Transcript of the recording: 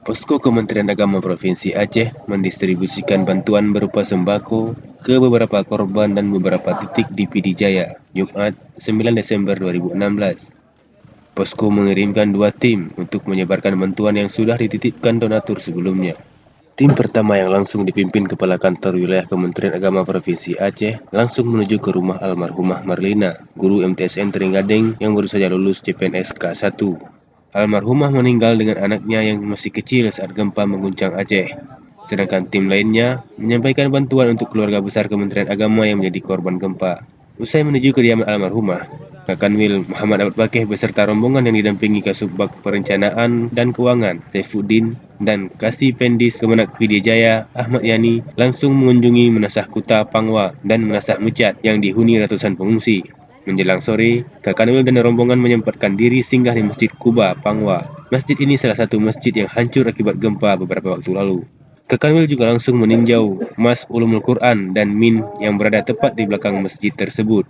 Posko Kementerian Agama Provinsi Aceh mendistribusikan bantuan berupa sembako ke beberapa korban dan beberapa titik di Pidi Jaya, Jumat 9 Desember 2016. Posko mengirimkan 2 tim untuk menyebarkan bantuan yang sudah dititipkan donatur sebelumnya. Tim pertama yang langsung dipimpin Kepala Kantor Wilayah Kementerian Agama Provinsi Aceh langsung menuju ke rumah almarhumah Marlina, guru MTSN Teringading yang baru saja lulus CPNS K1. Almarhumah meninggal dengan anaknya yang masih kecil saat gempa mengguncang Aceh. Sedangkan tim lainnya menyampaikan bantuan untuk keluarga besar Kementerian Agama yang menjadi korban gempa. Usai menuju kediaman almarhumah, Kakanwil Muhammad Ahmad Bakeh beserta rombongan yang didampingi Kasubag Perencanaan dan Keuangan Saifuddin dan Kasih Pendis Kemenak Pidi Jaya Ahmad Yani langsung mengunjungi Menasah Kuta Pangwa dan Menasah Mecat yang dihuni ratusan pengungsi. Menjelang sore, Kakanwil dan rombongan menyempatkan diri singgah di Masjid Kuba Pangwa. Masjid ini salah satu masjid yang hancur akibat gempa beberapa waktu lalu. Kakanwil juga langsung meninjau Mas Ulumul Quran dan Min yang berada tepat di belakang masjid tersebut.